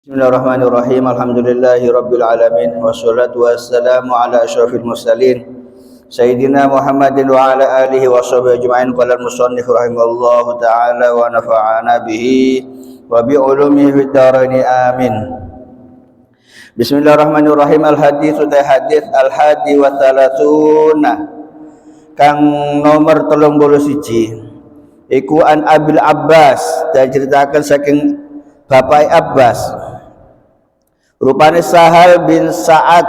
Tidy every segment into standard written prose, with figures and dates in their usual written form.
Bismillahirrahmanirrahim. Alhamdulillahirabbil alamin wassalatu wassalamu ala asyrafil mursalin sayyidina Muhammadin wa ala alihi washabihi ajmain. Qala al-musannif rahimallahu taala wa nafa'ana bihi wa bi ulumihi fid dharain amin. Bismillahirrahmanirrahim. Al-hadits al-hadi wa thalathuna kang nomor 31 iku an Abil Abbas, diceritakan saking Bapak Abbas, rupane Sahal bin Sa'ad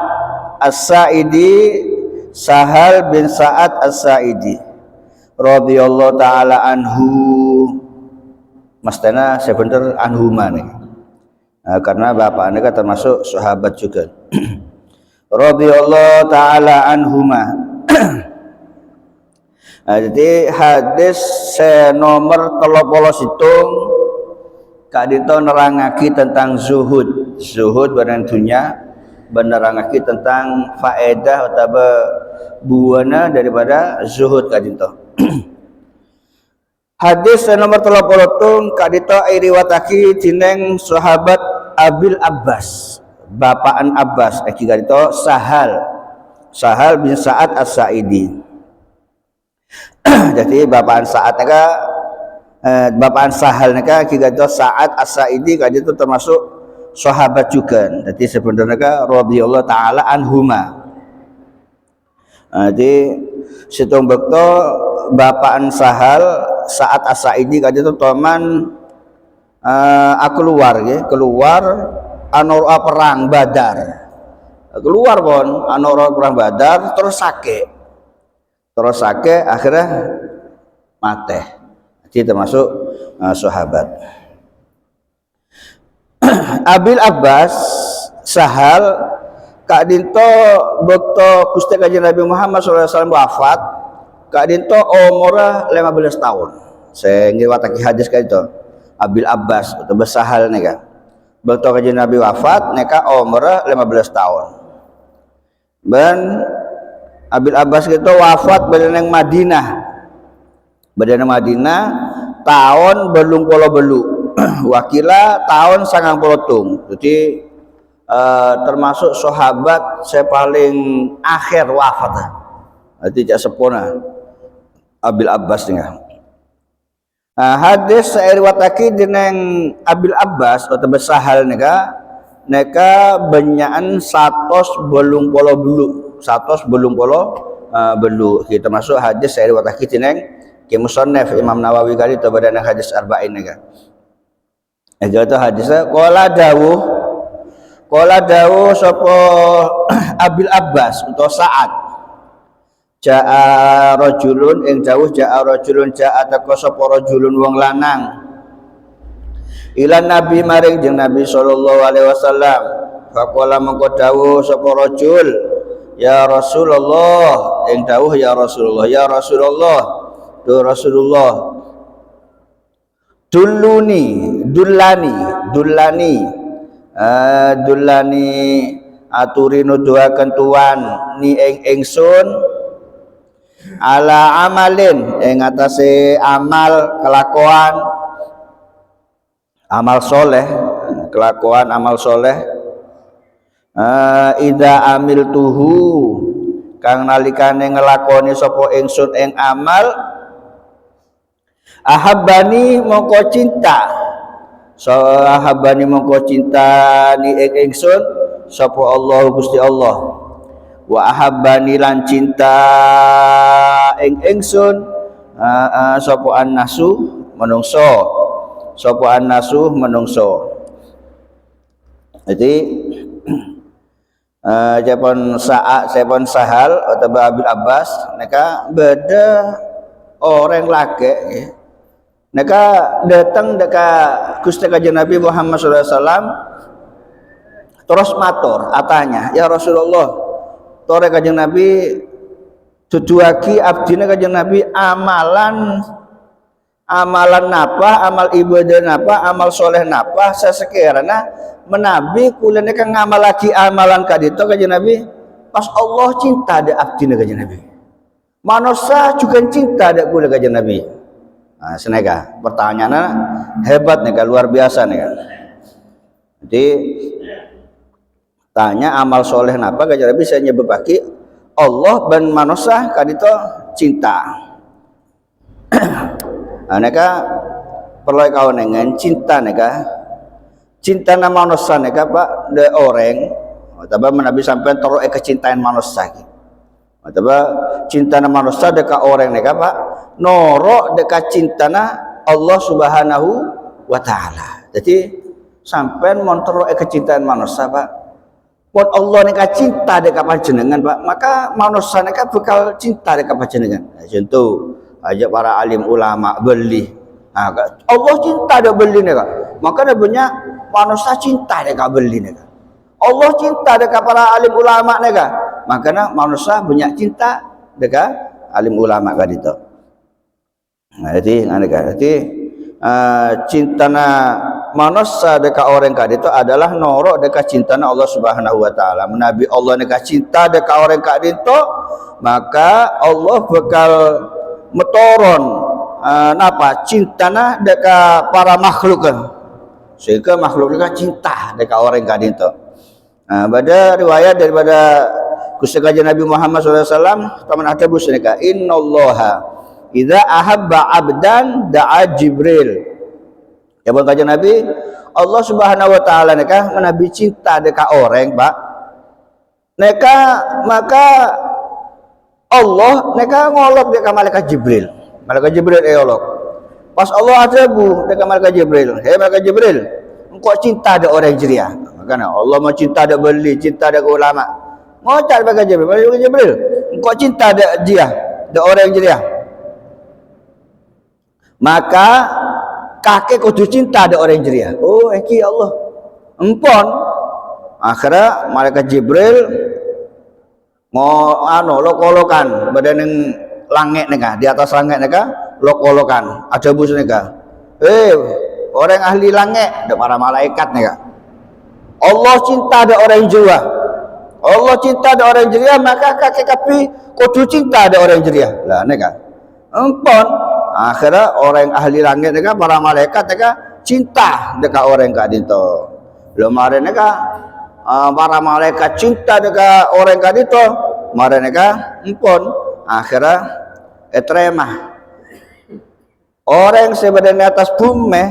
As-Sa'idi, Sahal bin Sa'ad As-Sa'idi radhiyallahu taala anhu, mastana sebentar anhu mane, karena bapaknya kan termasuk sahabat juga. Radhiyallahu taala anhuma. Jadi hadis nomor 37 kadito nerangaki tentang zuhud badan dunia, menerangaki tentang faedah atau buana daripada zuhud kadito. Hadis nomor 30 kadito riwayatake dening sahabat Abil Abbas, bapaan Abbas iki kadito Sahal bin Sa'ad As-Sa'idi. Jadi bapaan Sa'ad bapaan Sahal neka kigato Sa'ad As-Sa'idi kadito termasuk sahabat juga. Jadi sebenarnya radhiyallahu taala anhuma. Jadi situng bekto bapaan Sahal Sa'ad As-Sa'idi kadito toman keluar anora perang Badar. Keluar pon anora perang Badar terus sakit akhirnya mate. Jadi termasuk sahabat. Abil Abbas Sahal kak dinto bekto Gusti Kanjeng Nabi Muhammad SAW wafat, kak dinto umurnya 15 tahun. Saya ngriwatake hadis kak itu Abil Abbas atau Sahal neka bekto Kanjeng Nabi wafat neka umurnya 15 tahun. Dan Abil Abbas itu wafat badan Madinah tahun belum belu wakila tahun 90. Jadi termasuk sahabat saya paling akhir wafat. Jadi jak sepona Abil Abbas nih. Hadis saya riwayatake dening Abil Abbas atau Sahal neka benyaan 180 belu. Kita masuk hadis saya riwayatake dening Ki Musannaf Imam Nawawi kali itu badan hadis arba'in kan. Itu hadisnya qala dawuh sapa Abil Abbas untuk Sa'ad. Ja'a rajulun ja'a teko sapa rajulun wong lanang. Ila Nabi maring jeung Nabi sallallahu alaihi wasallam. Faqala mengko dawuh sapa rajul, ya Rasulullah, ing dawuh ya Rasulullah, do Rasulullah, dullani aturi nuduhaken tuan ni ingsun ala amalin ing atase amal soleh ida amil tuhu kang nalikane ngelakoni sapa ingsun ing amal ahabbani mongko cinta ni ingsun sapa Allah Gusti Allah, wa ahabbani lan cinta ing ingsun sapa annasu menungso. Jadi Sepon Sahal atau Abil Abbas mereka beda orang laki ya. Mereka datang dekat Gusti Kanjeng Nabi Muhammad SAW terus matur atanya, ya Rasulullah, tore Kanjeng Nabi duduaki abdina Kanjeng Nabi amalan napa, amal ibadah napa, amal soleh napa, sesekiranya menabi kulene kang ngamal lagi amalan kadito Kanjeng Nabi pas Allah cinta ada abdina Kanjeng Nabi. Manusia juga cinta ada kula Kanjeng Nabi. Nah, senega pertanyaannya hebat nih kan, luar biasa nih kan. Jadi tanya amal soleh napa kanjeng Nabi saya nyebabake Allah dan manusia kadito cinta. Aneka perlu kau nengen cinta neka cinta nama manusia neka pak de orang atau Nabi sampai terus kecintaan manusia atau cinta nama manusia deka orang neka pak norok deka cinta na Allah Subhanahu wa Ta'ala. Jadi sampai montor kecintaan manusia pak buat Allah neka cinta deka panjenengan pak maka manusia neka bakal cinta deka panjenengan. Contoh aja para alim ulama beli Allah cinta dia beli neka maka dia punya manusia cinta deka beli neka Allah cinta deka para alim ulama neka maka manusia punya cinta deka alim ulama kadito. Nah jadi cintana manusia deka orang kadito adalah norok deka cintana Allah Subhanahu wa Ta'ala. Nabi Allah neka cinta deka orang kadito maka Allah bakal metoron napa cintana deka para makhluk sehingga makhluk deka cinta deka orang kadito. Pada riwayat daripada Gusti Kanjeng Nabi Muhammad SAW taman ada busneka innallaha idza ahabba abdan da'a Jibril. Ya bang Kanjeng Nabi Allah Subhanahu wa Ta'ala neka menabi cinta deka orang pak neka maka Allah neka ngolok deka malaikat Jibril. Malaikat Jibril olok. Pas Allah ada bu deka malaikat Jibril. Hei malaikat Jibril, engkau cinta ada orang jeria. Makanya Allah mau cinta ada beli, cinta ada ulama. Mau cari malaikat Jibril. Malaikat Jibril, engkau cinta ada dia, ada orang jeria. Maka kakek kudu cinta ada orang jeria. Oh, eki Allah. Empon. Akhirnya malaikat Jibril mau lokolokan badan yang langit neka di atas langit neka lokolokan ada bus neka orang ahli langit ada para malaikat neka Allah cinta ada orang jiwa Allah cinta ada orang jeria maka kakek kapi kudu cinta ada orang jeria lah neka empon akhirnya orang ahli langit neka para malaikat neka cinta deka orang kadito lemare neka para malaikat cinta deka orang kadito mare neka empon akhirnya etremah orang sebenarnya atas bumi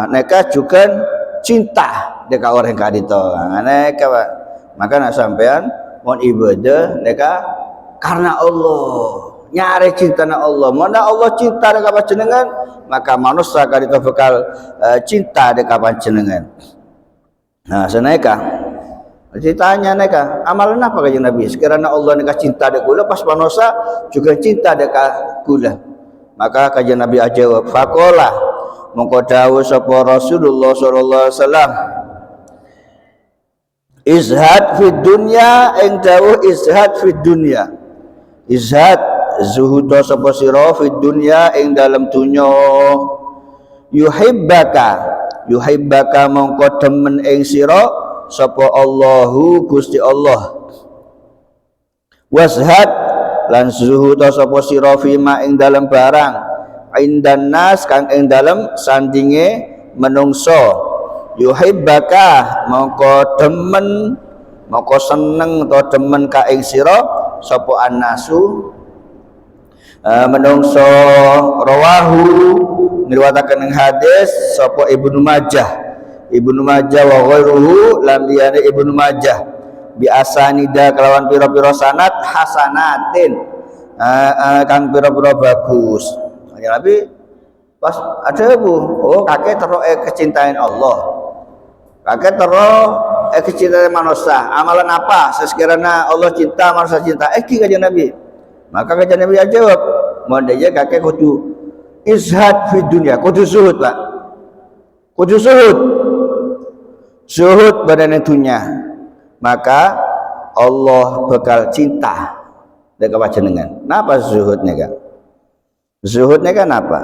neka juga cinta deka orang kadito neka maka sampean mohon ibadah neka karena Allah nyari cinta na Allah mana Allah cinta deka panjenengan maka manusia kadito bakal cinta deka panjenengan. Nah seneka ditanya neka amalan apa kanjeng Nabi sekiranya Allah neka cinta dek kula pas manusia juga cinta dek kula maka kanjeng Nabi ajawab faqala mongko dawuh sapa Rasulullah sallallahu alaihi wasallam izhad fid dunya ing dawuh izhad fid dunya izhad zuhud sapa sira fid dunya ing dalam dunya yuhibbaka mongko demen ing sira sapa Allahu Gusti Allah washad lan zuhud sapa sira fima ing dalam barang indan nas kang ing dalam sandinge menungso yuhibbaka mongko demen mongko seneng to demen ka ing sira sapa annasu menungso rawahu ngriwataken hadis sapa Ibnu Majah wa ghairuhu lam liyane Ibnu Majah bi asanida kelawan pira-pira sanad hasanatin kang pira-pira bagus. Tapi pas ada bu oh kakek terus kecintaan Allah kakek terus kecintaan manusia amalan apa sekiranya Allah cinta manusia cinta kanjeng Nabi maka kanjeng Nabi jawab mohon aja kakek kudu izhad fi dunia kudu zuhud pak kudu zuhud badan dunia maka Allah bakal cinta dengan panjenengan. Napa zuhudnya kan? Zuhudnya kan apa?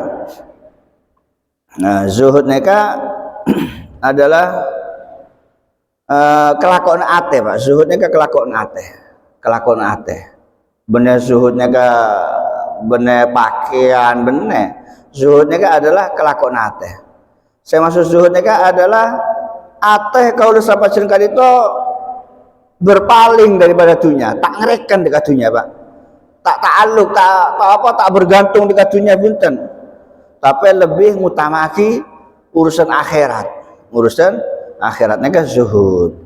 Nah, zuhudnya kan adalah kelakuan ate pak. Zuhudnya kan kelakuan ate. Bener zuhudnya kan bener pakaian bener. Zuhudnya kan adalah kelakuan ate. Saya maksud zuhudnya kan adalah ateh kaula sapajenengan itu berpaling daripada dunia, tak ngerekan dekat dunia, Pak. Tak ta'alluq, tak bergantung dekat dunia bunten. Tapi lebih ngutamaki urusan akhirat. Urusan akhiratnya kan zuhud.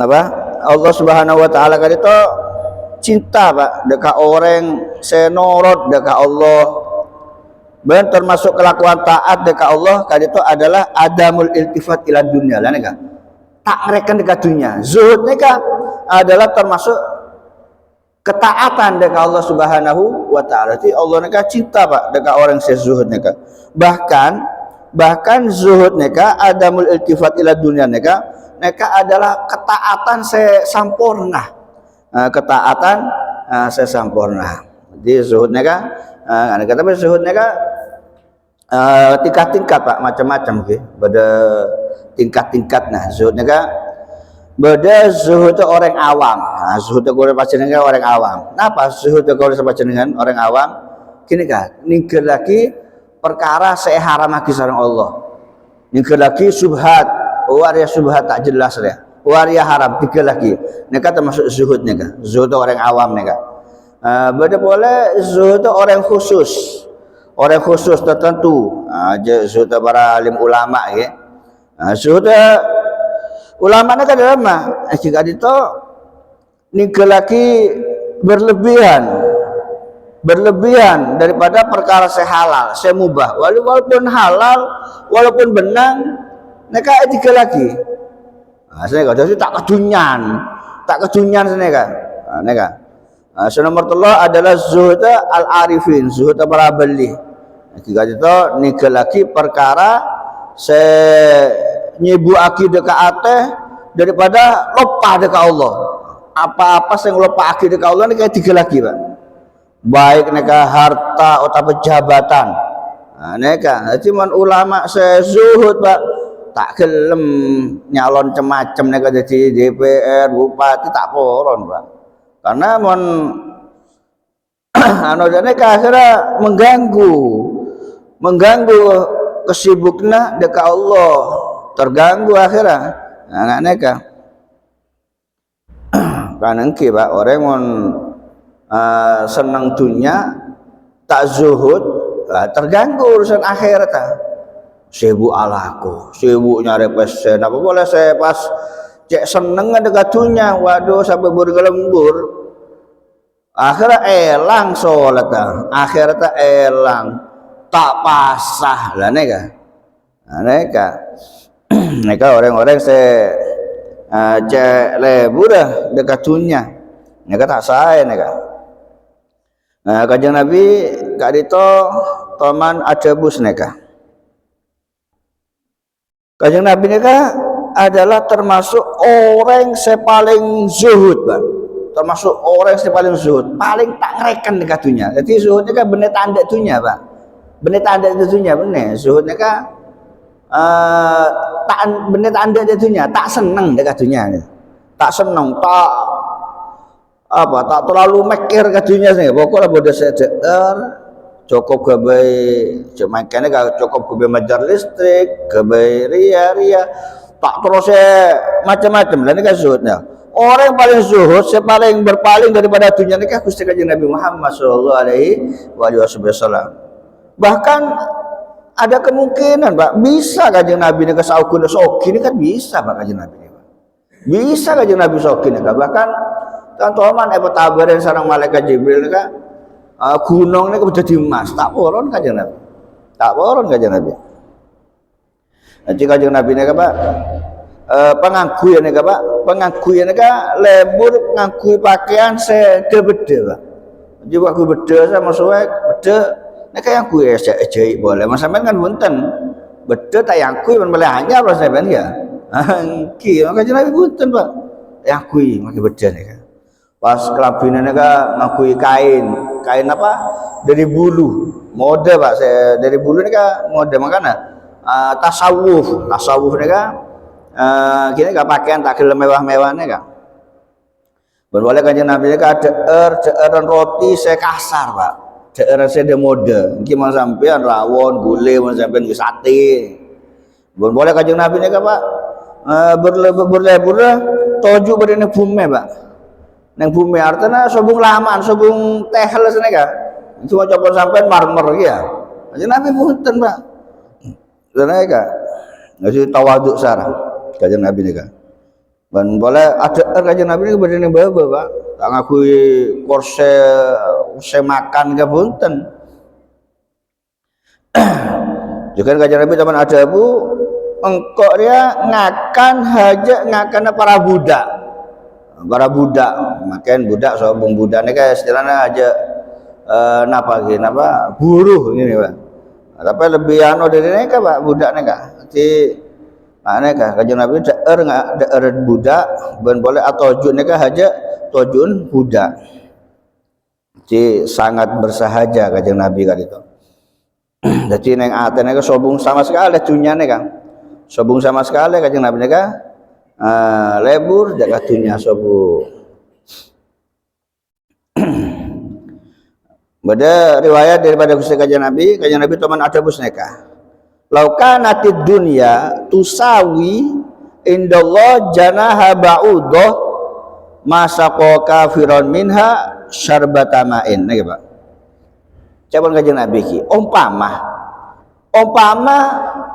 Apa? Allah Subhanahu wa taala kan itu cinta, Pak, dekat orang senorot dekat Allah. Dan termasuk kelakuan taat dekat Allah kan itu adalah adamul iltifat ila dunia lah, nih, tak ngerekan dekat dunia. Zuhud nih adalah termasuk ketaatan dekat Allah Subhanahu wa taala. Jadi Allah nih cinta, Pak, dekat orang sezuhud nih. Bahkan zuhud nih adamul iltifat ila dunia nih adalah ketaatan sesampurna. Ketaatan sesampurna. Jadi zuhud nih ada kata zuhud nih tingkat-tingkat, Pak, macam-macam gitu. Beda tingkat-tingkat. Nah, zuhud nih beda zuhud itu orang awam. Nah, zuhud itu panjenengan orang awam. Napa zuhud itu panjenengan orang awam? Gini kan, ninggal lagi perkara saya haram lagi sareng Allah. Ninggal lagi subhat, waria subhat tak jelas ya. Waria haram tiga lagi. Nika termasuk zuhud nika. Zuhud itu orang awam nika. Beda boleh zuhud itu orang khusus. Orang khusus tertentu. Zuhud para alim ulama ya. Zuhud ulama nika dalam jika itu ninggal lagi berlebihan daripada perkara sehalal, semubah. Walaupun halal, walaupun benang, neka tiga lagi. Saya kata tak kedunyan neka. Neka. Nomor 3 adalah zuhud al-arifin, zuhud para beli. Jika itu ninggal lagi perkara nyebu akidah ke ateh daripada lupa dekat Allah. Apa-apa yang lupa akidah ke Allah ini kayak tiga lagi, Pak. Baik neka harta atau jabatan. Neka cuman ulama sezuhud, Pak, tak gelem nyalon macam neka jadi DPR, bupati tak poron, Pak. Karena mon neka akhirnya mengganggu kesibuknya dekat Allah, terganggu akhirnya. Anak neka kan engke, Pak, orang mon senang dunia tak zuhud, terganggu urusan akhirat. Sibuk alaku, sibuk nyari pesen. Apa boleh saya pas cek seneng dekat dunia, waduh sampai bergelembur. Akhirnya elang sholat, akhirat elang tak pasah lah neka. Neka orang-orang saya cek lebur dekat dunia. Neka tak saya neka. Nah, Kanjeng Nabi kak dito toman adabus neka. Kanjeng Nabi neka adalah termasuk orang yang paling zuhud, Pak. Termasuk orang yang paling zuhud, paling tak ngerekan dekat dunia. Jadi zuhudnya kan bener tanda dunia, Pak. Bener tanda dunia, bener. Zuhudnya kan tak bener tanda dunia, tak seneng dekat dunia. Tak seneng, tak terlalu mikir ke dunia sih. Pokoknya bodoh sejajar, cukup gawe makanya gak cukup gawe majar listrik, gawe ria, tak terus macam-macam. Dan ini kan zuhudnya. Orang yang paling zuhud, paling berpaling daripada dunia ini kan Gusti Kanjeng Nabi Muhammad sallallahu alaihi wasallam. Bahkan ada kemungkinan, Pak, bisa Kanjeng Nabi ini kesaukun soki ini kan bisa, Pak, Kanjeng Nabi ini, Pak. Bisa Kanjeng Nabi soki ini, bahkan teman-teman tabarin sareng malaikat Jibril kan gunung ini udah dimas, tak poron Kanjeng Nabi. Tak poron Kanjeng Nabi. Jadi Kanjeng Nabi ini Pak pengangguyan ini Pak, pengangguyan ini lebur nganggu pakaian segede-gede, Pak. Jadi waktu beda sama suwek beda nek yang gue ajaib boleh. Mas sampean kan bunten. Beda tak yang gue men hanya apa sampean ya. Ki Kanjeng Nabi bunten, Pak. Yang gue make beda nih kan. Pas kelabine nek ngakui kain apa? Dari bulu. Mode, Pak, saya dari bulu nih mode makanya tasawuf nih gini gak pakaian tak gelem mewah-mewah nih kan. Berwala Kanjeng Nabi nih deer roti saya kasar, Pak. daerah saya mode gimana sampean rawon gulai mana sampean ke sate boleh kanjeng Nabi ni Pak berlebur toju pada nang bumi Pak nang bumi artinya sobung lamaan sobung tehel seneka cuma coba sampean marmer ya kanjeng Nabi punten Pak seneka jadi tawaduk sarang kanjeng Nabi ni dan boleh ada kanjeng Nabi ni berdiri bawa Pak tak ngakui korse saya makan ke punten juga kanjeng Nabi teman ada bu engkau dia ngakan hajat ngakan para budak makan budak sobong budak ni kan istilahnya aja napa gini napa buruh ini Pak tapi lebih anu dari ni kan Pak budak ni kan jadi mana kan kanjeng Nabi daer budak ben boleh atau jun ni kan hajat tojun budak jadi sangat bersahaja kanjeng Nabi kan itu jadi neng aten kan sobung sama sekali tunya ni kan sobung sama sekali kanjeng Nabi ni kan lebur jaga tunya sobung Bada riwayat daripada Gusti kanjeng Nabi teman ada busneka laukanatid dunya tusawi indallah janaha ba'udah masaqo kafiron minha syarbata ma'in nggih Pak coba kanjeng Nabi ki umpama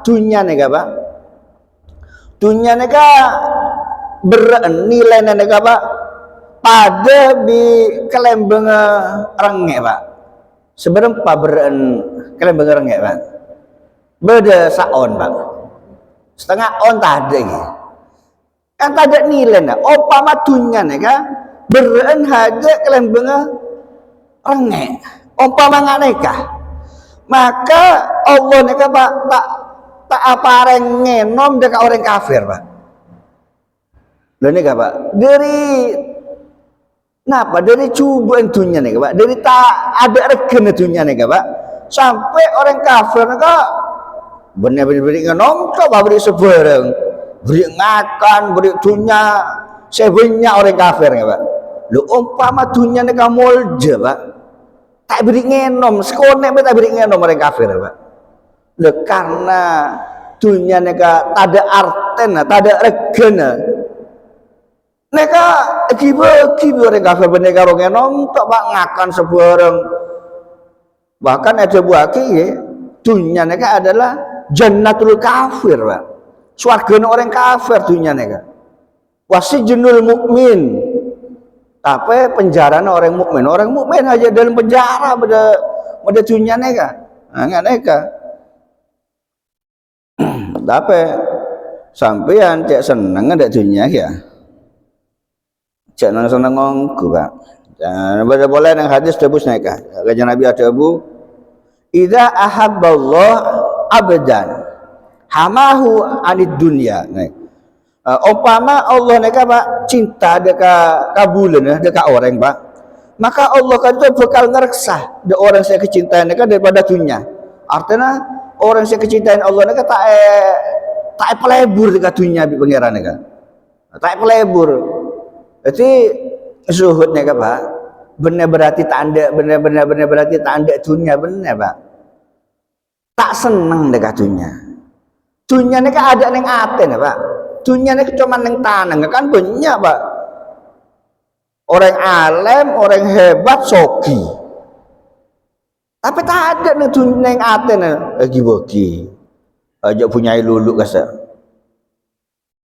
dunya nggih Pak dunya nega bernilai nega Pak pada di kelembeng rengek Pak seberapa beren kelembeng rengek Pak beda saon Pak setengah on tadi kan tak nilai nak umpama dunya nega beren haja kelembeng rengek umpama nganeka maka Allah nega Pak tak apa orang ngenom dekat orang kafir Pak lho nega Pak dari cubaan dunia nega Pak dari tak ada regen dunia nega Pak sampai orang kafir nega benar-benar ngenom coba beri sebarang beri ngakan beri dunia sebanyak orang kafir nega Pak lho umpama dunia nega molja Pak tak beri ngenom sekonek tak beri ngenom orang kafir Pak lho karena dunia nega tak ada arten tak ada regen nega kibe orang kafir benega orang ngenom tak Pak ngakan sebarang bahkan ada buaki dunia nega adalah jannatul kafir Pak swarga orang kafir dunia nega wasijnul mukmin tapi penjaranya orang mukmin aja dalam penjara pada dunia nega nggak nega tapi sampean cek seneng ada dunia ya cek seneng ngongku Pak dan boleh yang hadis tebus neka kanjeng Nabi ada bu idza ahabballah abdan hamahu anid dunya umpama Allah neka Pak cinta dekat kabulan dekat orang Pak maka Allah kan itu bakal ngereksa de orang saya kecintaan neka daripada dunia artinya orang saya kecintaan Allah neka tak pelebur dekat dunia bi pangeran neka tak pelebur jadi zuhud neka Pak benar berarti tanda benar berarti tanda dunia benar Pak tak senang dekat dunia neka ada neng aten Pak dunia neka cuma neng tanah kan banyak Pak orang alim orang hebat soki tapi tak ada neng aten lagi boki aja punya lulu kasar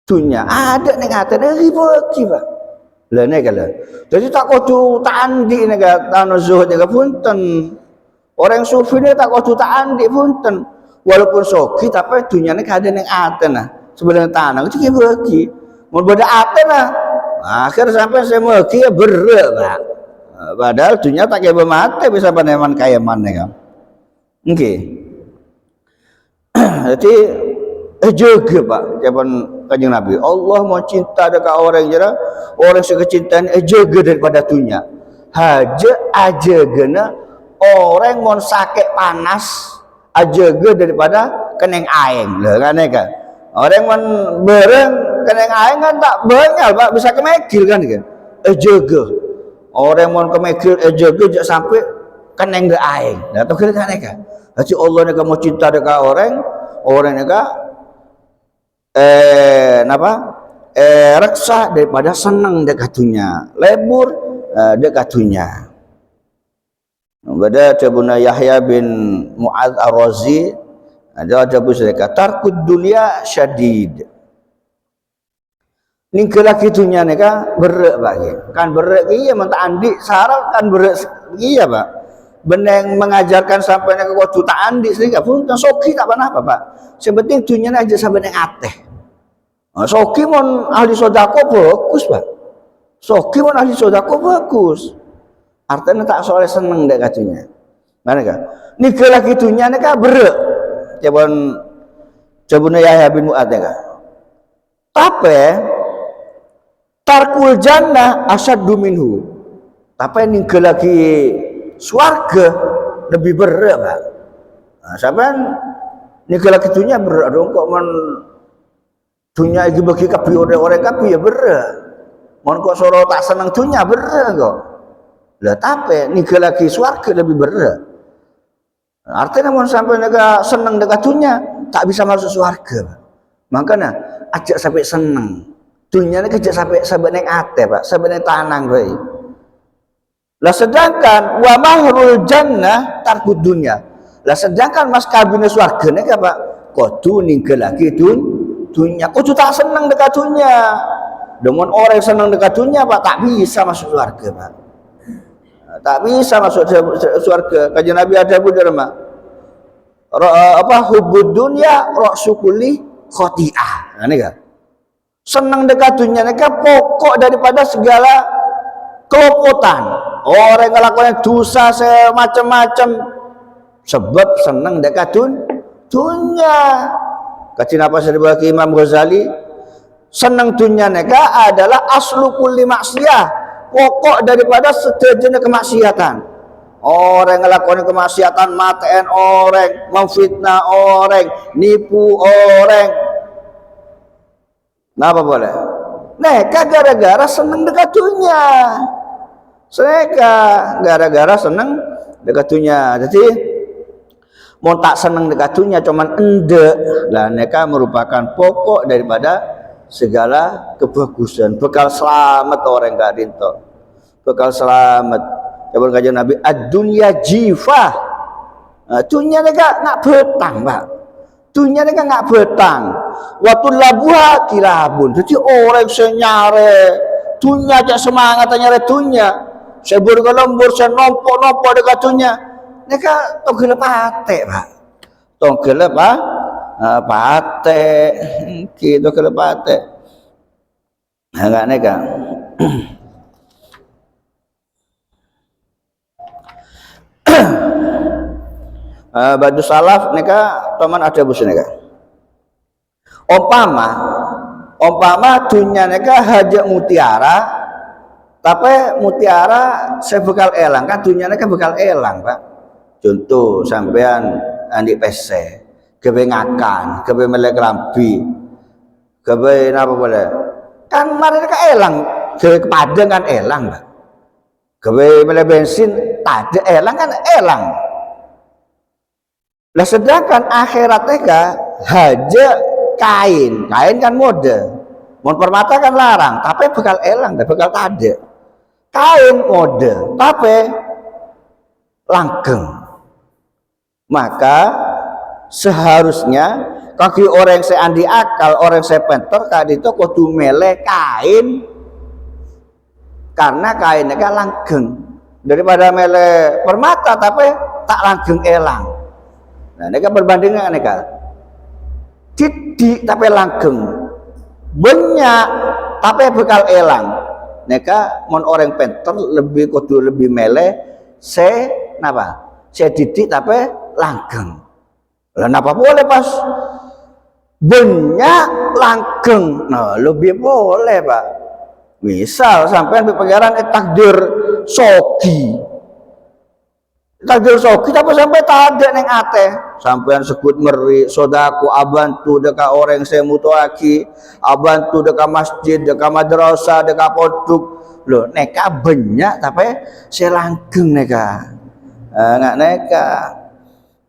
dunia ada neng aten lagi boki Pak lah nega lah jadi tak kudu tandi nega tanah zuhud nega punten orang sufi ni tak kudu tandi punten walaupun soki tapi dunia nega ada neng aten sebenarnya tanah itu kayak boki mau beda aten akhir sampai saya boki ya berat Pak padahal dunia tak kayak bermata bisa paneman kaya mana kan oke jadi juga Pak jawaban kanjeng Nabi Allah mau cinta dekat orang jera orang sekecintaan juga daripada dunia aja gena orang mau sakit panas aja daripada keneng aing lah kan orang mau bereng keneng aing kan tak banyak Pak bisa kemekil kan juga orang mau kemekil juga sampai kan yang gak aing. Nah, tahu kira kan neka. Jadi Allah neka mau cinta dekat orang neka napa? Reksa daripada senang dekatunya, lebur dekatunya. Pada Cabuna Yahya bin Mu'adz Ar-Razi ada busreka tarkud dunia syadid. Ningkela kitunya neka berek bagi. Kan berek iya mentah andi sarang kan berek iya Pak. Beneng mengajarkan sampai neka waktu tak andi sehingga pun soki tak pernah apa Pak. Sebenting dunia aja sampai neng ateh. Soki mon ahli sodako bagus Pak. Soki mon ahli sodako bagus. Artinya tak soalnya seneng dek katunya. Mana kah? Ningkela kitunya neka berek. Cabuna Yahya bin Mu'adz neka. Tapi tarkul jannah asyaddu minhu. Tapi ninggal lagi swarga lebih berat Pak. Nah, sampean ninggal lagi dunia berat dong kok men dunia iki bagi kabeh orang kabeh ya berat. Mon kok soro tak seneng dunia berat kok. Lah tapi ninggal lagi swarga lebih berat. Artinya mon sampai nega seneng dekat dunia tak bisa masuk swarga. Makanya ajak sampai seneng. Dunia ini kerja sampai neng ate Pak, sampai neng tanang baik. Lah sedangkan wa mahrul jannah tarkud dunia. Lah sedangkan mas kabine swarga nek Pak, kudu ninggal lagi dunia. Kudu tak seneng dekat dunia. Dengan orang seneng dekat dunia Pak tak bisa masuk swarga Pak. Tak bisa masuk swarga. Kajian Nabi ada Dharma. Hubbud dunya ra'sukuli khoti'ah. Nah, ini kan. Senang dekat dunia mereka pokok daripada segala kelopotan. Orang yang ngelakuin dosa semacam-macam sebab senang dekat dunia. Kacin apa sebab Imam Ghazali senang dunia mereka adalah aslu kulli maksiyah. Pokok daripada sejenis kemaksiatan. Orang yang ngelakuin kemaksiatan, matain orang, memfitnah orang, nipu orang. Napa boleh? Neka gara-gara seneng dekat dunia. Neka gara-gara seneng dekat dunia. Jadi mau tak seneng dekat dunia cuman ende. Lah neka merupakan pokok daripada segala kebagusan. Bekal selamat orang gak dinto. Bekal selamat. Coba kajian Nabi ad-dunya jifah. Dunia neka nak betang, Pak. Dunia neka nggak betang. Waktu labuha kilabun. Jadi orang senyare dunia aja semangat nyare dunia. Sebur kelembur saya nompo dekat dunia. Neka togel pate, Pak. Togel apa? Pate. Gitu togel pate. Enggak neka. Badu salaf neka teman ada bus neka. Umpama dunia neka hajak mutiara, tapi mutiara saya bekal elang kan dunia neka bekal elang Pak. Contoh sampean andi PC, kebe ngakan, kebe melek lambi, kebe apa boleh? Kan mari neka elang, kebe kepadang kan elang Pak. Kebe melek bensin, tade elang kan elang. Lah sedangkan akhirat mereka haja kain kan mode, mon permata kan larang, tapi bekal elang, bekal tade. Kain mode, tapi langgeng. Maka seharusnya kaki orang yang seandi akal, orang yang pintar tadi itu kudu mele kain, karena kainnya kan langgeng daripada mele permata tapi tak langgeng elang. Nah, mereka berbandingan mereka didik tapi langgeng, banyak tapi bekal elang. Mereka mon orang pinter lebih kudu lebih mele napa? Saya didik tapi langgeng. Lah napa boleh pas banyak langgeng. Nah, lebih boleh Pak. Misal sampai pengaran takdir sogi. Takdir sogi tapi sampai tak ada neng ate sampean sebut meri sodaku abantu deka orang saya mutuaki abantu deka masjid deka madrasah deka poduk loh neka banyak tapi saya langgeng neka ngak neka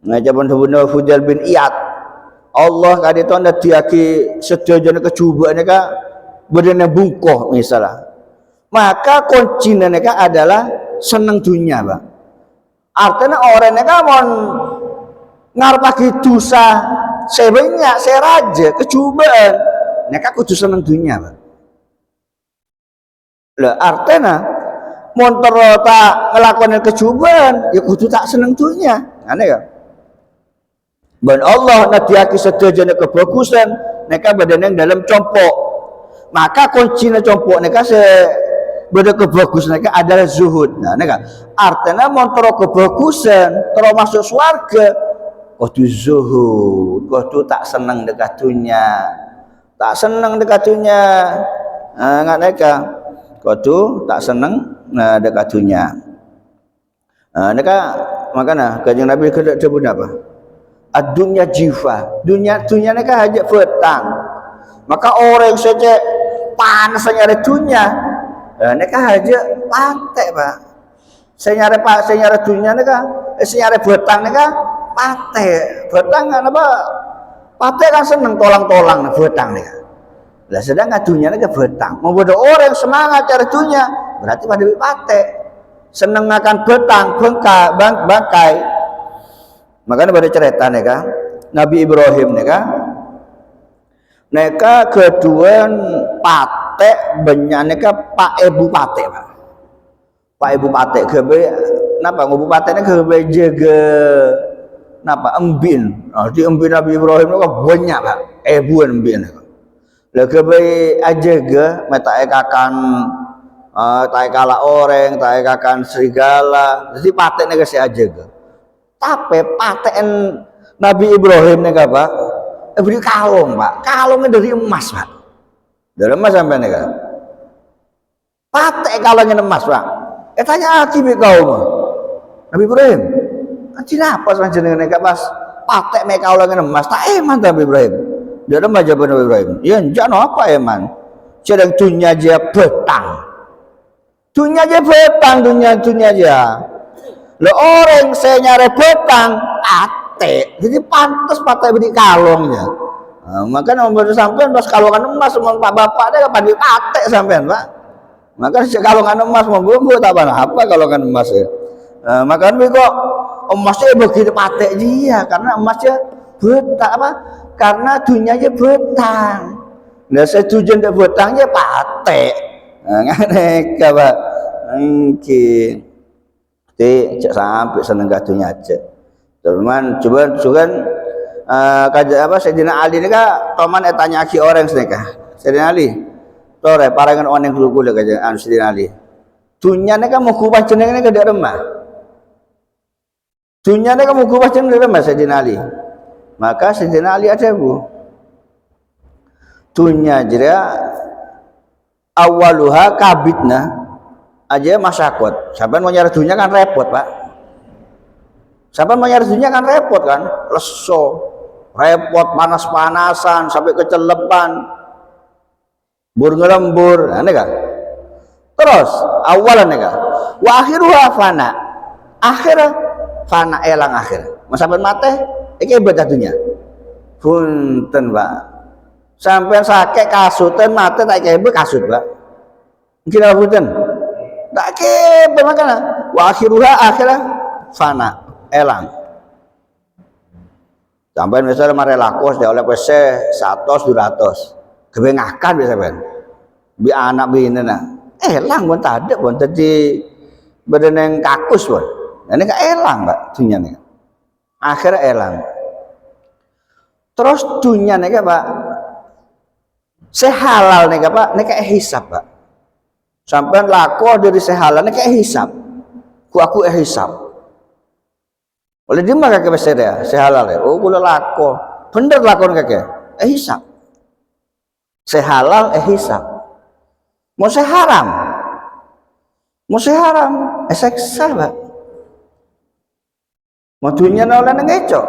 ngajabon hubungan Fudel bin Iyad Allah kadi itu anda diaki sedojone kecubaan ka bedene bungkoh misalnya maka kuncinya neka adalah seneng dunia Pak artinya orang neka mon ngarepake dosa sebanyak seraja kecubaan neka kudu seneng dunia Pak lah artinya mon tak ngelakuin kecubaan ya kudu tak seneng dunia aneh ya ban Allah nadiaki sedajane kebagusan neka badan yang dalam compok maka kuncinya compok neka beda kebagusan neka adalah zuhud nah neka artinya mon kebagusan terus masuk surga kudu zuhud kudu tak seneng dekat dunia tak seneng dekat dunia nggak neka kudu tak seneng dekat dunia neka makanya kanjeng Nabi kedak sebut apa dunia jiwa dunia neka hajat petang maka orang saja panas nyari dunia neka hajat pantai Pak saya nyari dunia neka saya nyari petang neka pantai petang kan apa pantai kan seneng tolang-tolang petang neka lah sedangkan dunia neka petang mau bodoh orang semangat cari dunia berarti pada pantai seneng akan petang bangkai makanya pada cerita neka Nabi Ibrahim neka kedua pate banyak neka Pak Ibu Pate Pak Ibu Pate kebe napa Ibu Pate neka kebe jaga napa embin di embin Nabi Ibrahim neka banyak Pak Ibu embin lah kebe ajaga meta ekakan tai kala orang tai kakan serigala jadi pate neka si ajaga tapi paten Nabi Ibrahim nih Pak, beri kalung Pak, kalungnya dari emas Pak, dari emas sampai nih Kak, paten kalungnya emas Pak, tanya aci kau mah, Nabi Ibrahim, aci apa sebenarnya nih Kak pas paten nih kalungnya emas, tak eman Nabi Ibrahim, dia ada jawaban Nabi Ibrahim, ya jangan apa eman, sedang dunia aja betang, dunia aja. Lo orang saya nyari betang ate jadi pantas pakai beli kalungnya makanya nomor sampean pas kalungan emas sama pak bapak dia kapan di ate sampean Pak makanya si kalungan emas mau gue tak apa kalungan emas ya makanya kok emasnya begitu patek dia karena emasnya betang apa karena dunianya betang nah setuju untuk betangnya patek nggak Pak mungkin cek sampai seneng gatunya aja. Cuman kaja apa Sayyidina Ali ini kan toman tanya aki orang seneka. Sayyidina Ali. Tore parangan oneng dulu kaja Sayyidina Ali. Dunia ini kan mau kubah jeneng ini kada remah. Dunia ini kan mau kubah jeneng remah Sayyidina Ali. Maka Sayyidina Ali ada bu. Dunia jera awaluha kabitna aja masyakot sampai mau nyari dunia kan repot Pak sampai mau nyari dunia kan repot kan leso repot panas-panasan sampai kecelepan lembur aneh kan terus awalan kan wa akhiruha fana akhirnya fana elang akhir sampai mate iki ibadah dunia punten Pak sampai sakit kasutan mate tak kebe kasut Pak mungkin apa punten tak kebe makanya wa akhiruha akhirnya fana elang sampai misalnya mare lakos dia oleh PC 100 200 kebengakan bisa ben bi anak bini nah elang pun tak ada pun jadi badan yang kakus pun ini kan elang Pak dunia nih akhirnya elang terus dunia nih Pak sehalal nih Pak ini kayak hisap Pak sampai laku dari sehalal ini kayak hisap aku hisap oleh dia mah kakek besar ya sehalal ya oh boleh laku bener lakon kakek hisap sehalal hisap mau seharam seksa Pak mau dunia oleh ngecok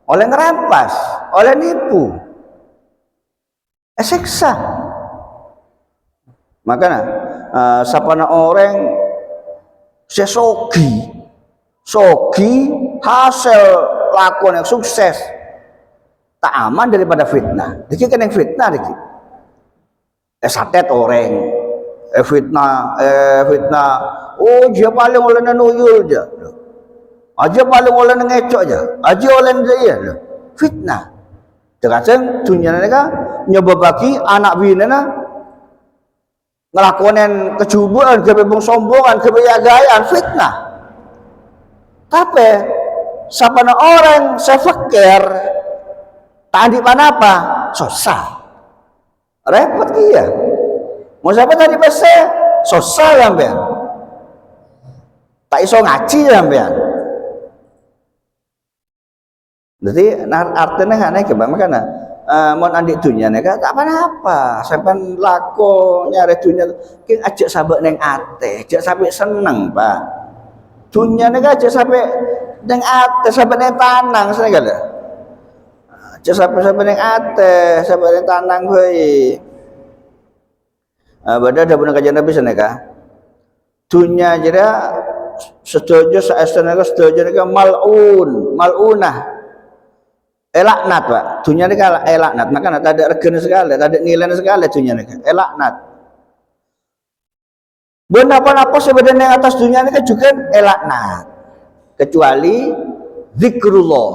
oleh ngerampas oleh nipu seksa makanya sapana orang sesogi sogi, hasil lakon yang sukses, tak aman daripada fitnah. Diki kan yang fitnah diki. Satet orang, fitnah. Oh, dia paling oleh nuyul je. Aja paling oleh ngecok je. Aja oleh dia. Fitnah. Terkadang dunia mereka nyoba bagi anak bini ngelakonin kejubuan, kebebong sombongan, kebayagayaan, fitnah. Tapi siapa orang saya fikir tadi apa? Susah. Repot dia. Mau siapa tadi bahasa? Susah sampean. Tak iso ngaji sampean. Jadi artinya nggak naik bang, makanya mau andik dunia nih tak apa-apa. Sampai lako nyari dunia, king ajak sabak neng ate, ajak sampai seneng pak. Dunia nih ajak sampai neng ate, sampai neng tanang, saya kata. Ajak sampai neng ate, sampai neng tanang, hoi. Bada ada pun kajian Nabi sana kah? Dunia jadi setuju seasana setuju nih malunah. Elaknat pak, dunia ini kalah elaknat, maka tak ada regen sekali, tak ada nilai sekali dunia ini, elaknat. Benda apa sebenarnya atas dunia ini kan juga elaknat, kecuali zikrullah,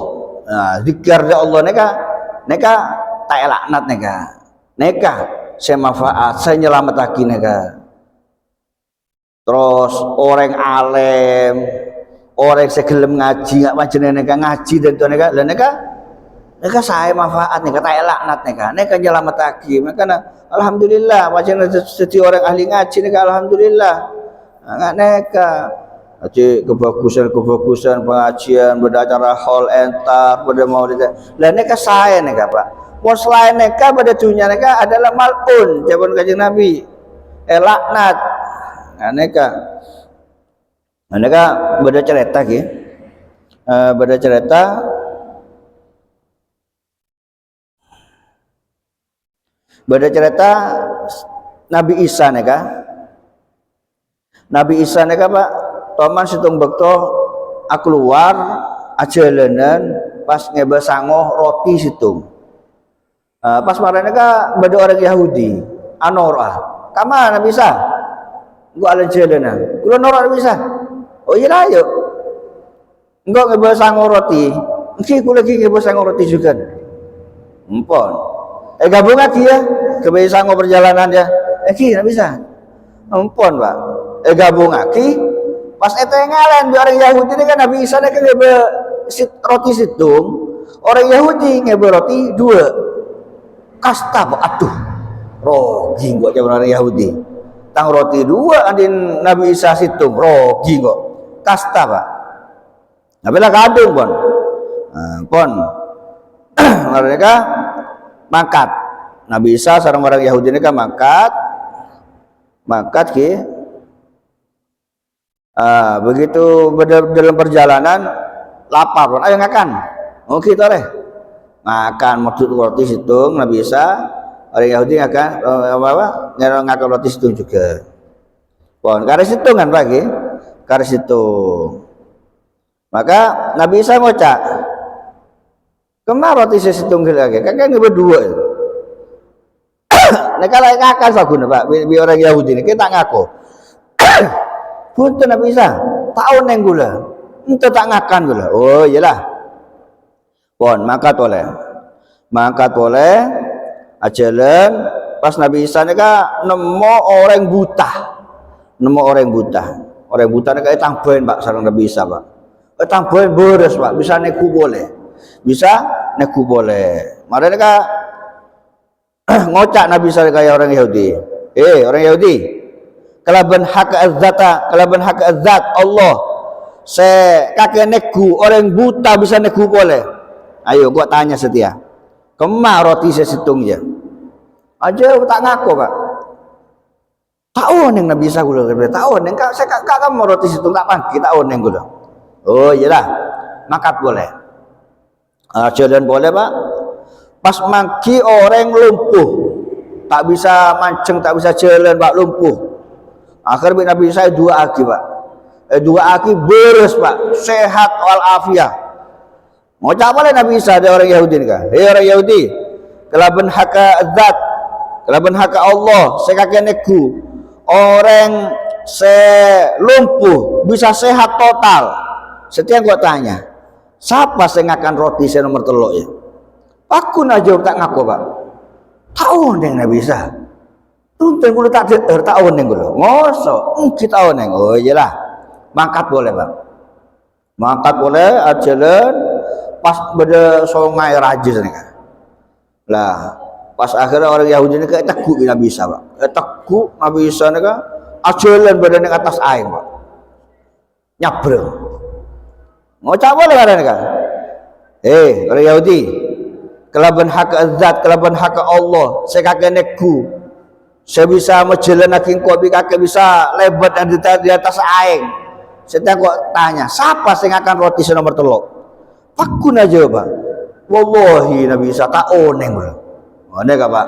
zikir Allah neka tak elaknat neka saya manfaat, saya nyelamat lagi neka. Terus orang alim, orang segelem ngaji nggak macam neka ngaji dan tu neka mereka saya manfaat nih, kata elaknat neka nyelamat lagi. Maka alhamdulillah, macam setiap orang ahli ngaji neka alhamdulillah, nggak neka. Kebagusan pengajian, beracara hall entar, pada mau tidak. Dan neka saya neka pak. Mau selain neka pada dunia neka adalah malun, jawaban kajian Nabi, elaknat. Neka beda cerita ki, beda cerita. Beda cerita Nabi Isa neka. Nabi Isa neka pak, toman situng bekto aku keluar ajalanan pas ngebesangoh roti situng. Pas marah neka beda orang Yahudi, Anora. Kama Nabi Isa? Gua ala jalanan. Kulo Anora Nabi Isa. Oh iya lah yuk. Enggak ngebesangoh roti. Mungkin aku lagi ngebesangoh roti juga. Empon. Gabung lagi ya, kebiasaan perjalanan ya. Nggak bisa. Ampun pak. Gabung lagi. Pas itu yang ngalen orang Yahudi ini kan Nabi Isa kan ngebe roti situng. Orang Yahudi ngebe roti 2. Kasta pak. Aduh. Rogi gua jaman orang Yahudi. Tang roti 2 andin Nabi Isa situng. Rogi kok. Kasta pak. Nggak bila kadung pon. Pon. Mereka mangkat. Nabi Isa sareng orang Yahudi ini kan mangkat ki. Begitu dalam perjalanan lapar, ayo ngakan. Oh kita deh makan maksud roti situng. Nabi Isa orang Yahudi ngakan ngakan roti situng juga. Pon kare situng kan pagi, kare situng. Maka Nabi Isa ngocak, kemana roti situng lagi? Kakek berdua. Neka lagi ngakak saguna pak, bi orang Yahudi ini kita ngaku. Punten Nabi Isa, tahun yang gula, itu tak ngakan gula. Oh iyalah. Pon mangkat oleh ajalan pas Nabi Isa neka nemu orang buta neka tambahin pak sareng Nabi Isa pak. Tambahin beres pak, bisa neku boleh. Mari neka ngocak Nabi Isa kayak orang Yahudi. Orang Yahudi, kalaban hak azat Allah. Saya kakek neku orang buta bisa neku boleh. Ayo gua tanya setia. Kemana roti saya situng ya? Aja tak ngaku pak. Tahun yang Nabi Isa gula tahun yang saya kakak mau roti situng tak pagi tahun yang gula. Oh iyalah, makat boleh. Jalan boleh pak. Pas mangki orang lumpuh, tak bisa mancing, tak bisa jalan pak lumpuh. Akhirnya Nabi Isa 2 lagi pak. dua aki beres pak, sehat walafiat. Mau apa Nabi Isa ada orang Yahudi nih kan? Hei orang Yahudi, kelaban haka zat, kelaban haka Allah, sekakeneku orang lumpuh bisa sehat total. Setiap gua tanya, siapa yang akan roti saya nomor telok ya? Aku najawab tak ngaku pak. Tahu neng Nabi Isa. Tuntun gula tak tahu neng gula. Ngosok, kita tahu neng. Oh iyalah, mangkat boleh pak. Mangkat boleh, jalan pas pada sungai Rajis nih kan. Lah, pas akhirnya orang Yahudi ini kayak takut Nabi Isa pak. Takut Nabi Isa nih kan. Jalan badan yang atas air pak. Nyabrang. Ngocak boleh kan kan? Orang Yahudi, kelaban hak zat, kelaban hak Allah, saya kakeneku, saya bisa menjalan lagi kok kakek bisa lebat di atas air. Saya kok tanya, siapa yang akan roti senomor telok? Aku aja pak. Wallahi Nabi Isa tak oneng bro. Oneng gak pak?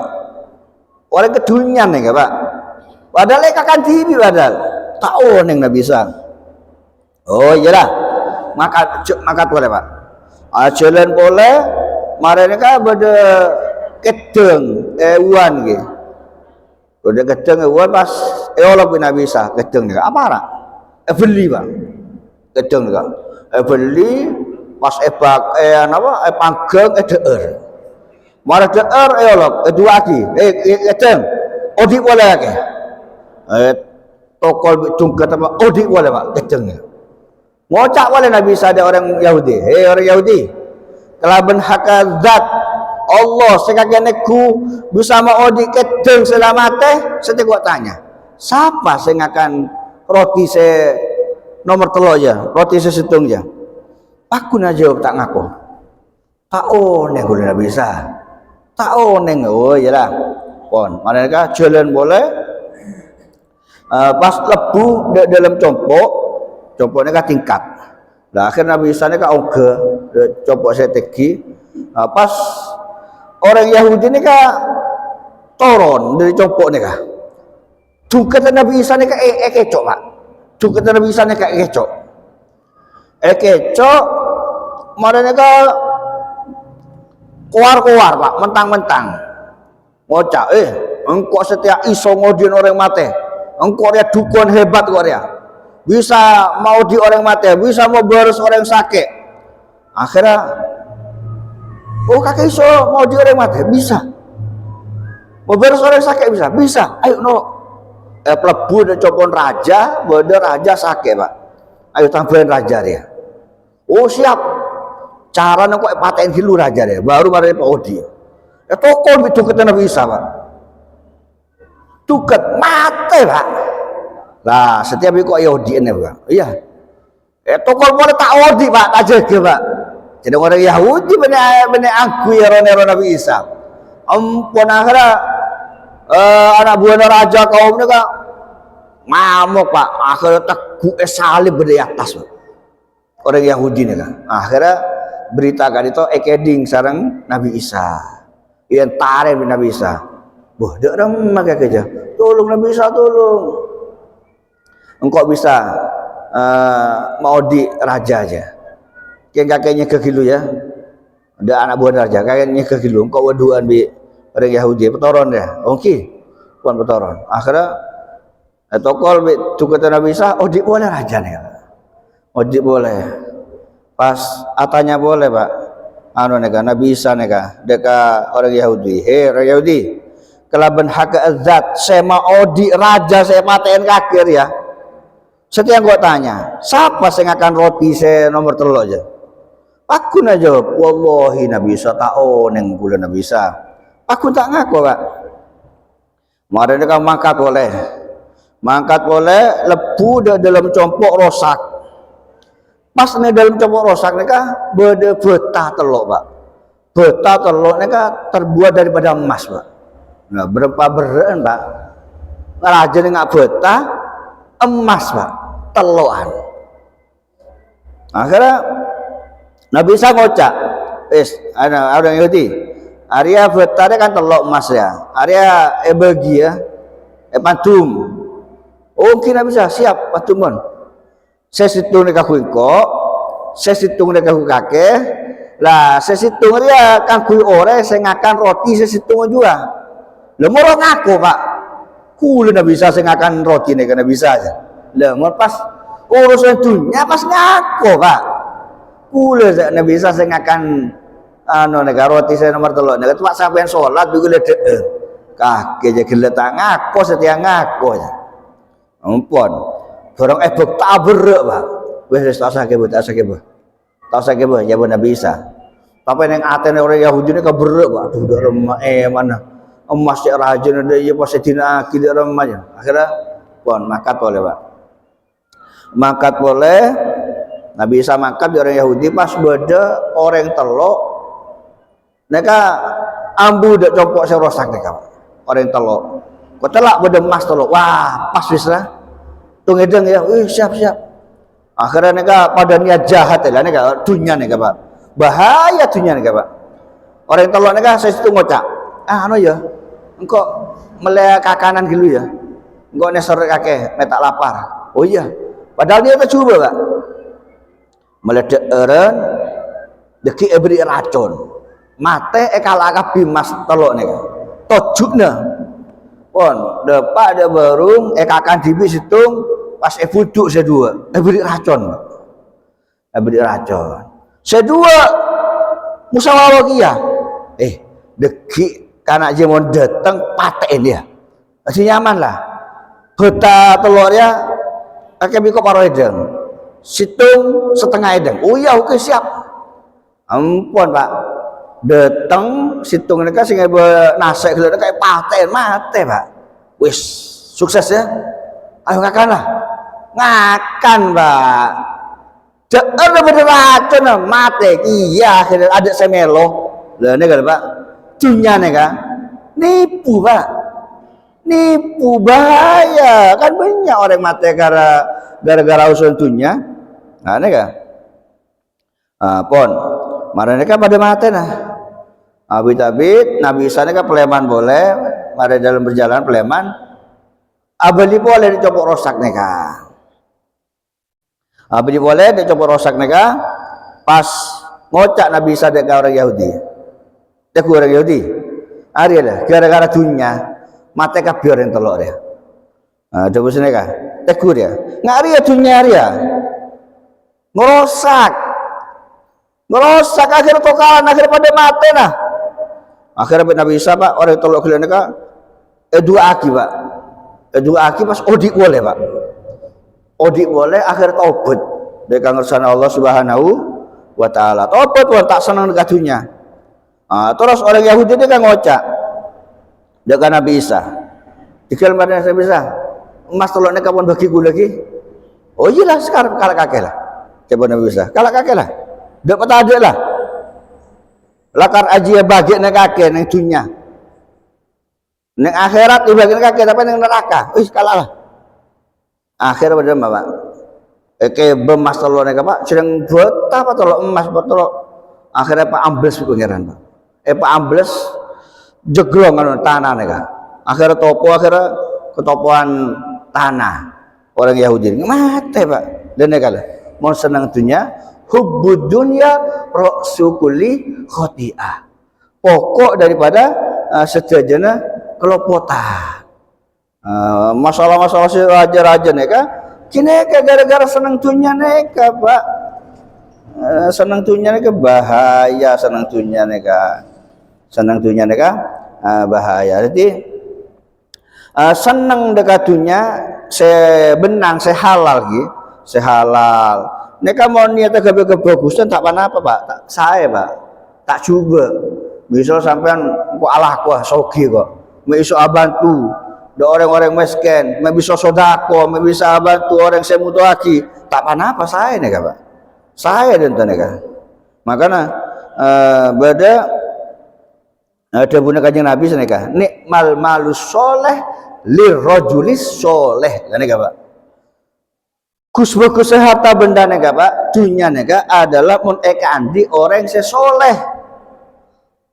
Orang kedunian nih gak pak? Padahal akan TV padahal tak oneng Nabi Isa. Oh iyalah, makat boleh pak. Jalan boleh. Mari kan pada kedeng ewan gitu. Pada kedeng ewan pas Allah bin Nabi Isa kedeng ni apa lah? Beli bang, kedeng ni. Beli pas ebak apa? Panggang der. Mari der Allah dua lagi. Kedeng. Odi boleh lagi. Tokol tungkat apa? Odi boleh pak kedeng ni. Ngocak boleh Nabi Isa ada orang Yahudi. Orang Yahudi. Kelaban hak zat Allah sekakeneku bisa mau dikedeng selamate. Saya gua tanya, siapa yang akan roti se nomor telur aja, roti sesetung aja. Aku nak jawab tak ngaku. Tak oneng boleh Nabi Isa. Tak oneng. Oh iyalah. Pon, mereka jalan boleh. Pas lebu dalam compoknya kan tingkat. Nah, akhirnya Nabi Isa ni kan oke, coba saya teki. Pas orang Yahudi ni kan turun dari compok ni kan. Cukatan Nabi Isa ni kan kecok pak. Cukatan Nabi Isa ni kan kecok. Kecok, mana ni kan keluar pak, mentang-mentang. Ngocak, engkau setiap iso ngodian orang mati. Engkau dia dukun hebat kau dia. Bisa mau di orang mati, bisa mau beres orang sakit. Akhirnya, kakek iso mau di orang mati, bisa. Mau beres orang sakit bisa. Ayo no, pelebu dan copon raja, bodoh raja sakit pak. Ayo tambahin raja dia. Oh siap. Cara nak kok paten dulu raja dia, baru mari Pak Odi. Tokol itu kata Nabi Isa pak. Tuket mati pak. Lah setiap kok Yahudi ini pak. Iya. Tokol boleh tak Odi pak, tak jaga pak. Jadi orang Yahudi benar aku ya Ronero Nabi Isa. Ampun akhirnya anak buah raja kaum ini kak ngamuk pak. Akhirnya teguk salib di atas pak. Orang Yahudi ini kan. Akhirnya beritakan itu ekeding sarang Nabi Isa. Yang tarik Nabi Isa. Boh, dia orang makai kerja. Tolong Nabi Isa tolong. Engkau bisa mau di raja aja. Kakeknya ke kilu ya. Ada anak buah raja, kakeknya ke kilu. Engkau waduan bi orang Yahudi petoron dia. Oke. Puan petoron. Akhirnya tokol bi tukar Nabi Isa, oh di boleh raja nih. Ojek boleh, pas atanya boleh pak, anu nega Nabi Isa nega, deka orang Yahudi, orang Yahudi, kelaban hak zat, saya mau odi raja saya paten kakir ya. Setiap gua tanya, siapa yang akan roti saya nomor telur aja? Aku nak jawab, wallahi Nabi Isa tak neng gula Nabi Isa. Aku tak ngaku pak. Mari deka mangkat boleh, lepu dalam compok rosak. Pas ni dalam compok rosak ni kah betah telur pak. Betah telur ni kah terbuat daripada emas pak. Nah berapa beren pak. Raja ni ngak betah emas pak. Teluan. Akhirnya Nabi Isa ngocak. Ada orang Yahudi. Arya betah ni kan telur emas ya. Arya bagi ya. Pantum. Oke Nabi Isa siap pantumon. sesitung nek kuingko, sesitung nek kakek. Lah sesitung dia kan kui ore sing ngakan roti sesitung juga. Lah moro ngaku, Pak. Kule ndak bisa sing ngakan roti nek kana bisa aja. Lah mor pas urusan dunia pas ngaku, Pak. Kule ndak bisa sing ngakan nek roti saya nomor 3 nek Pak sampean salat juga ledek. Kake je geletak ngaku setia ngaku aja. Ampun. Dorong ebok tak berek, Pak. Wis tak sakit, tak sakit. Tak sakit, ya benar bisa. Tapi yang atene orang Yahudi ini keberek, Pak. Aduh, udah remah, mana emas ya rajin ada ya pas dina akid remahnya. Akhirnya, pon makat boleh, Pak. Makat boleh. Nabi Isa makat di orang Yahudi pas beda orang telok. Mereka ambu dak copok serosak mereka, Pak. Orang telok. Kok telak beda emas telok. Wah, pas bisa. Tung edeng ya, siap-siap. Akhirnya mereka pada niat jahat ya, mereka dunia nih, Pak. Bahaya dunia nih, Pak. Orang telok mereka saya situ ngocak. Ya, engkau melek kakanan gitu ya. Engkau neser kakek, metak lapar. Oh iya, padahal dia tak coba, Pak. Meledek eren, deki beri racun. Mate kalah bimas telok nih, tojuknya. Pon, depak ada barung, kakan dibis hitung, pas buduk sedua, beri racun. Beri racun. Sedua musyawarah kia. Deki kanak je mau datang paten dia. Masih nyaman lah. Beta telurnya pakai biko paro edeng. Situng setengah edeng. Oh iya, oke siap. Ampun, Pak. Datang situng mereka sehingga nasek gitu kayak paten mate, Pak. Wis sukses ya. Ayo ngakan lah. Ngakan, Pak. Ada bener racun mate. Iya, akhirnya ada semelo. Lah ini kan, Pak. Dunia nih kan. Nipu, Pak. Nipu bahaya. Kan banyak orang mate gara-gara usul dunia. Nah, ini kan. Pon. Mereka pada mate nah. Abid Nabi Isa kan peleman boleh, mari dalam berjalan peleman. Abdi boleh dicopok rosak neka. Abdi boleh dicopok rosak neka. Pas ngocak Nabi Isa dek orang Yahudi. Dek orang Yahudi. Ari lah gara-gara dunia mate kabeh yang telok dia. Coba sini kah? Tegur ya. Ngari ya dunia ya. Ngerosak akhir tokalan akhir pada mate nah. Akhirnya Nabi Isa, Pak, orang tolok kalian ka dua aki, Pak. Dua aki pas odik boleh, Pak. Odik boleh akhir taubat dari kangersana Allah Subhanahu wa taala. Taubat pun tak senang dekat dunia. Terus orang Yahudi dia kan ngocak. Dekat Nabi Isa. Dikal mana Nabi Isa? Emas toloknya kapan bagi gue lagi? Oh iya lah sekarang kalah kakek lah. Coba Nabi Isa. Kalah kakek lah. Dapat ada lah. Lakar aji ya bagi nek kakek neng dunia. Neng akhirat dibagi kakek tapi neng neraka. Wis kalah lah. Akhir pada Bapak. Bemas telur nek Pak sedang buat apa telur emas telur. Akhirnya Pak ambles pengiran Pak. Pak ambles jeglong kan tanah nek. Akhirnya topo akhirnya ketopoan tanah orang Yahudi. Mate Pak. Dan nek kalah. Mau senang dunia. Hubbud dunya ra'su kulli khati'ah. Pokok daripada seterjana kelopotan. Masalah-masalah si raja-raja neka kini gara-gara senang dunia neka, Pak. Senang dunia neka bahaya, senang dunia neka. Senang dunia neka bahaya. Jadi senang dekat dunia sebenang sehalal gitu, sehalal. Neka mau niatnya kebagusan tak apa-apa, Pak. Tak saya, Pak. Tak coba. Misal sampean kok Allah kok sogi kok. Mau iso bantu do orang-orang miskin, mau bisa sodako, mau bisa bantu orang semutuaki. Tak apa-apa saya neka, Pak. Saya dan neka. Makanya beda ada bunda kanjeng Nabi seneka. Nikmal malus soleh lirrojulis soleh. Neka, Pak. Kusbah harta benda nega, Pak, dunia nega adalah andi orang sesoleh,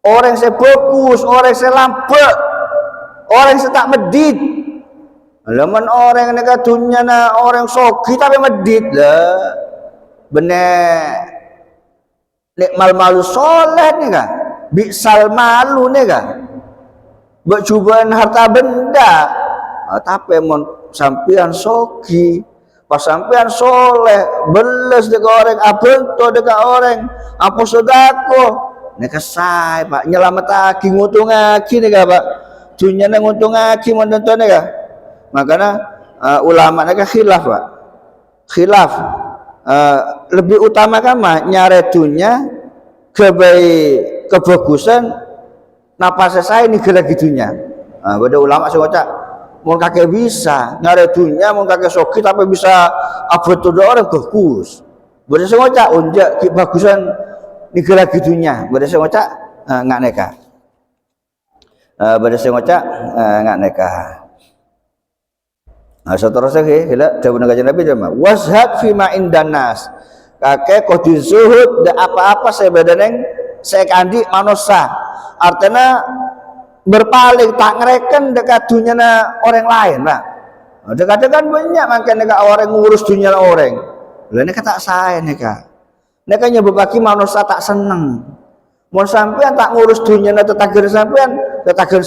orang sebagus, orang selampe, orang setak medit. Lamun orang ni katunya na orang soki tapi medit lah. Bener nikmal malu soleh ni kan. Biksal malu ni kan. Bercubaan harta benda. Tapi mon sampean soki, pas sampean soleh, beles dekat orang, abento dekat orang, apa sedako. Ni kesai Pak, nyelametake nguntungake ni kan Pak. Dunia ni nguntungake mon tonton ni kan. Makanya ulama mereka khilaf Pak, khilaf lebih utama kama nyaretunya kebagusan napa selesai ni gerak gitunya. Pada ulama sing ngocak mun kakek bisa nyaretunya mun kakek soki tapi bisa abot orang bagus. Pada sing ngocak unjak kebagusan ni gerak gitunya. Pada sing ngocak ngak neka. Pada sing ngocak ngak neka. Seterusnya kita jawab kajian Nabi jama washad fima indanas kakek kudu zuhud da apa-apa saya badaneng saya kandi manusia artinya berpaling tak ngereken dekat dunia orang lain Pak. Dekat-dekat banyak makanya orang ngurus dunia orang lah ini kata saya nih kak ini kan nyebabaki manusia tak seneng mau sampean tak ngurus dunia tetangga sampean bakal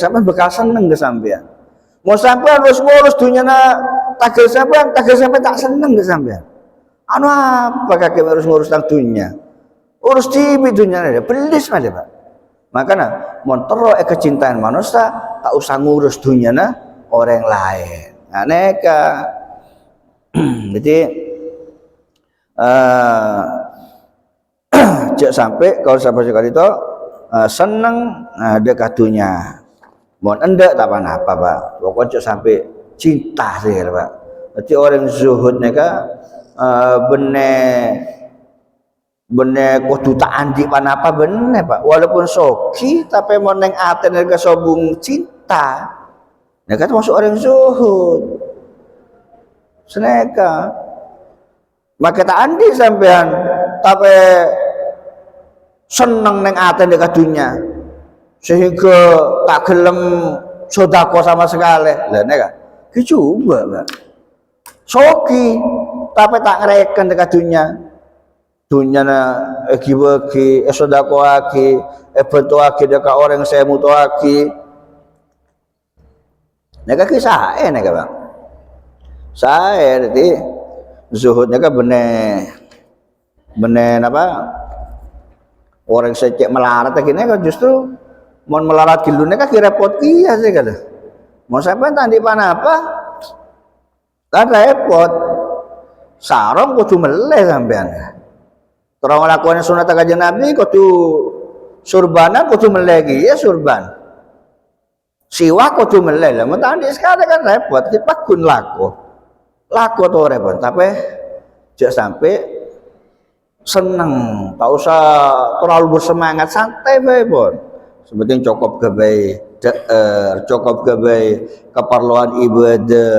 seneng ke sampean. Mau sampean harus ngurus dunia tagal sampean tak seneng ke sampean. Anu apa kakek harus ngurus tang dunia? Urus tibi dunia ada, belis mah Pak. Makanya montero kecintaan manusia tak usah ngurus dunia orang lain. Aneka. Jadi cek sampai kalau sampai sekali itu seneng dekat dunia. Mohon anda tak apa-apa Pak. Pokoknya sampai cinta sih Pak. Berarti orang zuhud ni kan bener kudu tak andi apa bener Pak. Walaupun soki tapi mau neng aten ke sobung cinta. Ni kan termasuk orang zuhud. Seneka. Maka tak andi sampean tapi seneng neng aten dekat dunia. Sehingga tak gelem sodako sama sekali lah kan dicoba Pak soki tapi tak ngereken dekat dunia na bagi sodako aki bentuk aki dekat orang saya mutu aki nega kisah nega Bang saya jadi zuhudnya kan bener apa orang saya cek melarat akhirnya kan justru mau melarat kilune kan repot iya sih kada. Mau sampai tadi apa? Kan repot. Sarong kudu meleh sampean. Terus ngelakuin sunat kanjeng Nabi kudu surbana kudu meleh ya surban. Siwa kudu meleh lah. Mau tadi sekarang kan repot. Kita kun laku tuh repot. Tapi jangan sampai seneng. Tak usah terlalu bersemangat santai bae pun. Sebenarnya cukup gabai keperluan ibadah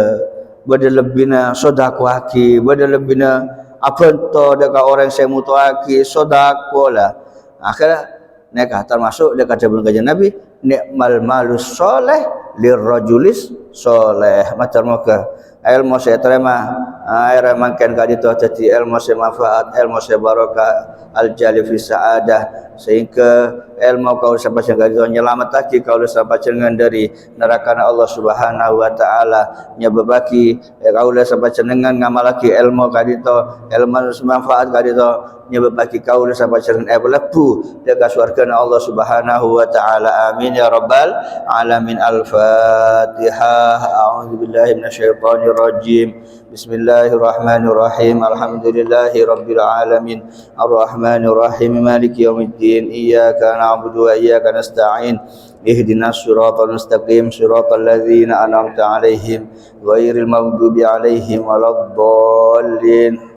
beda lebihna sodako aki beda lebihna abento dekat orang saya mutu aki sodako lah akhirnya nekah termasuk dekat jabun kajian Nabi nikmal malus soleh lirrajulis soleh macam muka ilmu saya terima air makan kadito jadi ilmu saya manfaat ilmu saya barokah al-jali fi sa'adah sehingga ilmu kau sampai kadito nyelamatake kau sampai cengan dari neraka Allah Subhanahu wa taala nyebabaki kau sampai cenengan ngamalaki ilmu kadito ilmu manfaat kadito nyebabaki kau sampai cenengan lebu dekat surga Allah Subhanahu wa taala amin ya rabbal alamin al-fatihah a'udzu billahi minasyaitonir rajim bismillahirrahmanirrahim alhamdulillahi rabbil alamin arrahmanir rahim maliki yaumiddin iyyaka na'budu wa iyyaka nasta'in ihdinas siratal mustaqim siratal ladzina an'amta 'alaihim ghairil maghdubi 'alaihim waladdallin